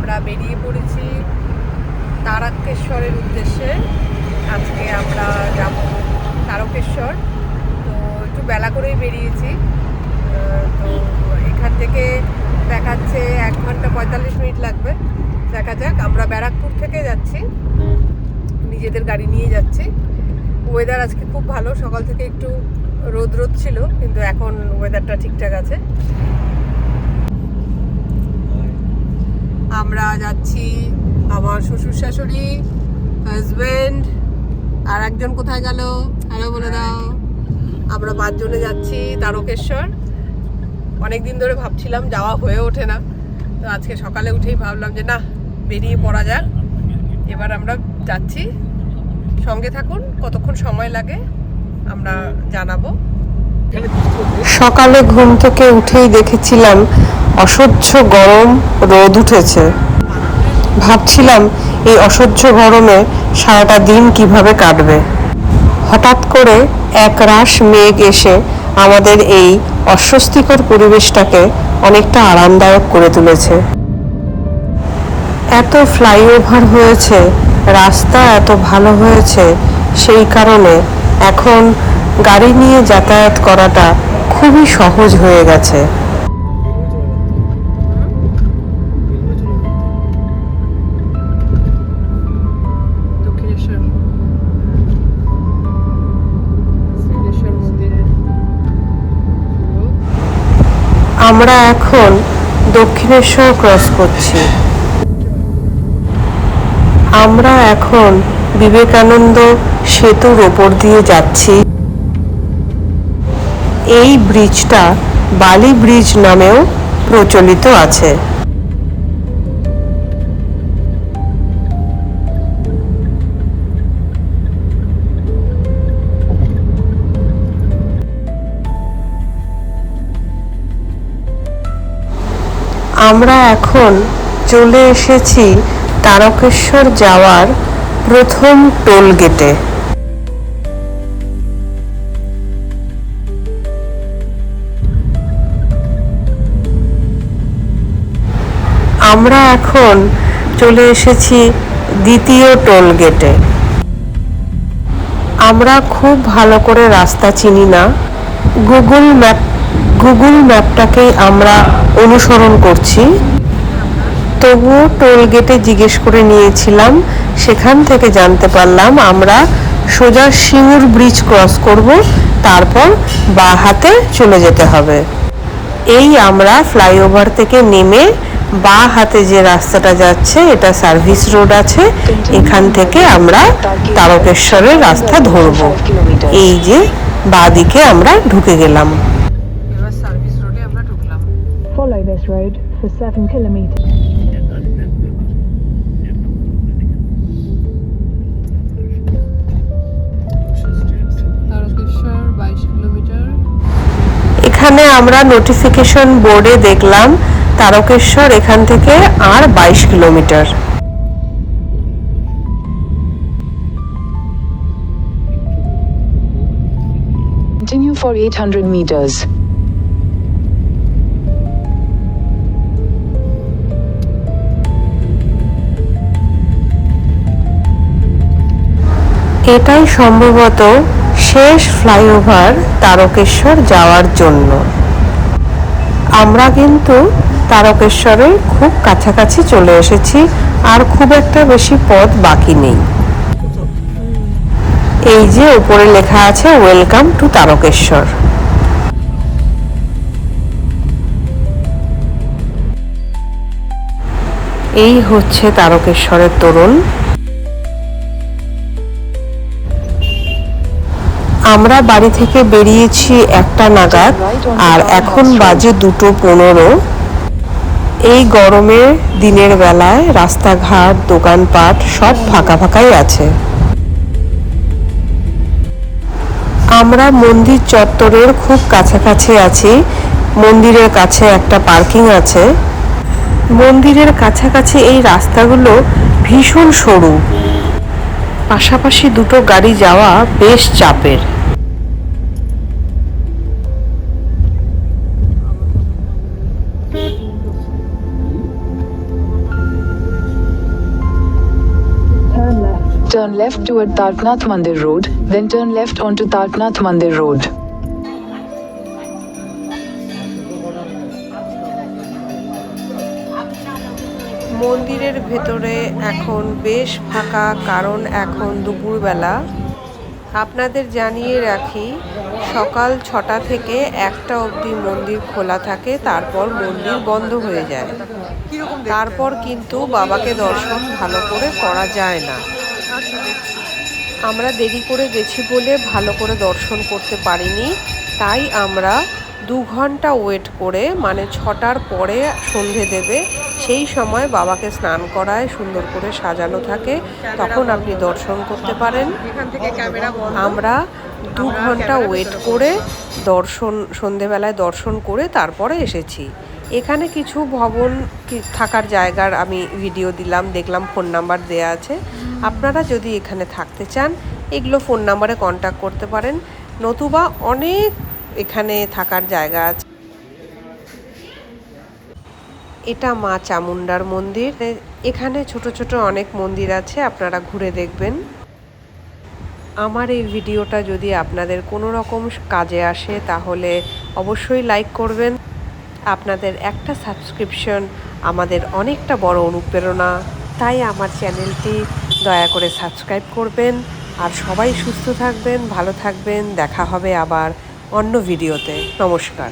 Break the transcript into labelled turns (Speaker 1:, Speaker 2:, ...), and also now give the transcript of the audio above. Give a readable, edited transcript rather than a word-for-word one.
Speaker 1: আমরা বেরিয়ে পড়েছি তারকেশ্বরের উদ্দেশ্যে। আজকে আমরা যাব তারকেশ্বর। তো একটু বেলা করেই বেরিয়েছি। তো এখান থেকে দেখাচ্ছে 1 ঘন্টা 45 মিনিট লাগবে। দেখা যাক। আমরা ব্যারাকপুর থেকে যাচ্ছি, নিজেদের গাড়ি নিয়ে যাচ্ছি। ওয়েদার আজকে খুব ভালো, সকাল থেকে একটু রোদ ছিল, কিন্তু এখন ওয়েদারটা ঠিকঠাক আছে। আমরা যাচ্ছি, আমার শ্বশুর শাশুড়ি, হাজবেন্ড, আর একজন কোথায় গেল? হ্যালো বলে দাও। আমরা 5 জনে যাচ্ছি তারকেশ্বর। অনেকদিন ধরে ভাবছিলাম, যাওয়া হয়ে ওঠে না। তো আজকে সকালে উঠেই ভাবলাম যে না, বেরিয়ে পড়া যাক। এবার আমরা যাচ্ছি, সঙ্গে থাকুন। কতক্ষণ সময় লাগে আমরা জানাবো। সকালে ঘুম থেকে উঠেই দেখেছিলাম অসহ্য গরম রোদ উঠেছে। ভাবছিলাম এই অসহ্য গরমে সারাটা দিন কিভাবে কাটবে। হঠাৎ করে একরাশ মেঘ এসে আমাদের এই অস্বস্তিকর পরিবেশটাকে অনেকটা আরামদায়ক করে তুলেছে। এত ফ্লাইওভার হয়েছে, রাস্তা এত ভালো হয়েছে, সেই কারণে এখন গাড়ি নিয়ে যাতায়াত করাটা খুবই সহজ হয়ে গেছে। আমরা এখন দক্ষিণেশ্বর ক্রস করছি। আমরা এখন বিবেকানন্দ সেতুর ওপর দিয়ে যাচ্ছি। এই ব্রিজটা বালি ব্রিজ নামেও প্রচলিত আছে। আমরা এখন চলে এসেছি তারকেশ্বর যাওয়ার প্রথম টোল গেটে। আমরা এখন চলে এসেছি দ্বিতীয় টোল গেটে। আমরা খুব ভালো করে রাস্তা চিনি না, গুগল ম্যাপটাকেই আমরা অনুসরণ করছি। তবুও টোল গেটে জিজ্ঞেস করে নিয়েছিলাম, সেখান থেকে জানতে পারলাম আমরা সোজা সিঙ্গুর ব্রিজ ক্রস করব, তারপর বাঁ হাতে চলে যেতে হবে। এই আমরা ফ্লাইওভার থেকে নেমে বাঁ হাতে যে রাস্তাটা যাচ্ছে, এটা সার্ভিস রোড আছে। এখান থেকে আমরা তারকেশ্বরের রাস্তা ধরব। এই যে বাঁ দিকে আমরা ঢুকে গেলাম। এবার সার্ভিস রোডে আমরা ঢুকলাম।
Speaker 2: Follow this road for 7 kilometers.
Speaker 1: Tarakeswar 22 kilometre. এখানে আমরা নোটিফিকেশন বোর্ডে দেখলাম তারকেশ্বর এখান থেকে আর 22 কিলোমিটার।
Speaker 2: Continue for 800 meters.
Speaker 1: এটাই সম্ভবত শেষ ফ্লাইওভার তারকেশ্বর যাওয়ার জন্য। আমরা কিন্তু তারকেশ্বরের খুব কাছাকাছি চলে এসেছি, আর খুব একটা বেশি পথ বাকি নেই। এই যে উপরে লেখা আছে ওয়েলকাম টু তারকেশ্বর। এই হচ্ছে তারকেশ্বরের তোরণ। আমরা বাড়ি থেকে বেরিয়েছি 1টা নাগাদ, আর এখন বাজে 2:15। এই গরমে দিনের বেলায় রাস্তাঘাট, দোকানপাট সব ফাঁকা ফাঁকাই আছে। আমরা মন্দির চত্বরের খুব কাছাকাছি আছি। মন্দিরের কাছে একটা পার্কিং আছে। মন্দিরের কাছাকাছি এই রাস্তাগুলো ভীষণ সরু, পাশাপাশি দুটো গাড়ি যাওয়া বেশ চাপের।
Speaker 2: turn left toward Tarknath Mandir Road, then turn left onto Tarknath Mandir Road.
Speaker 1: মন্দিরের ভেতরে এখন বেশ ফাঁকা, কারণ এখন দুপুরবেলা। আপনাদের জানিয়ে রাখি, সকাল 6টা থেকে 1টা অবধি মন্দির খোলা থাকে, তারপর মন্দির বন্ধ হয়ে যায়। তারপর কিন্তু বাবাকে দর্শন ভালো করে করা যায় না। আমরা দেরি করে গেছি বলে ভালো করে দর্শন করতে পারিনি, তাই আমরা 2 ঘন্টা ওয়েট করে, মানে 6টার পরে সন্ধে দেবে, সেই সময় বাবাকে স্নান করায়, সুন্দর করে সাজানো থাকে, তখন আপনি দর্শন করতে পারেন। আমরা 2 ঘন্টা ওয়েট করে সন্ধেবেলায় দর্শন করে তারপরে এসেছি। এখানে কিছু ভবন থাকার জায়গার আমি ভিডিও দিলাম, দেখলাম ফোন নাম্বার দেয়া আছে। আপনারা যদি এখানে থাকতে চান, এগুলো ফোন নাম্বারে কন্ট্যাক্ট করতে পারেন, নতুবা অনেক এখানে থাকার জায়গা আছে। এটা মা চামুন্ডার মন্দির। এখানে ছোট ছোট অনেক মন্দির আছে, আপনারা ঘুরে দেখবেন। আমার এই ভিডিওটা যদি আপনাদের কোনো রকম কাজে আসে, তাহলে অবশ্যই লাইক করবেন। আপনাদের একটা সাবস্ক্রিপশন আমাদের অনেকটা বড় অনুপ্রেরণা, তাই আমার চ্যানেলটি দয়া করে সাবস্ক্রাইব করবেন। আর সবাই সুস্থ থাকবেন, ভালো থাকবেন। দেখা হবে আবার অন্য ভিডিওতে। নমস্কার।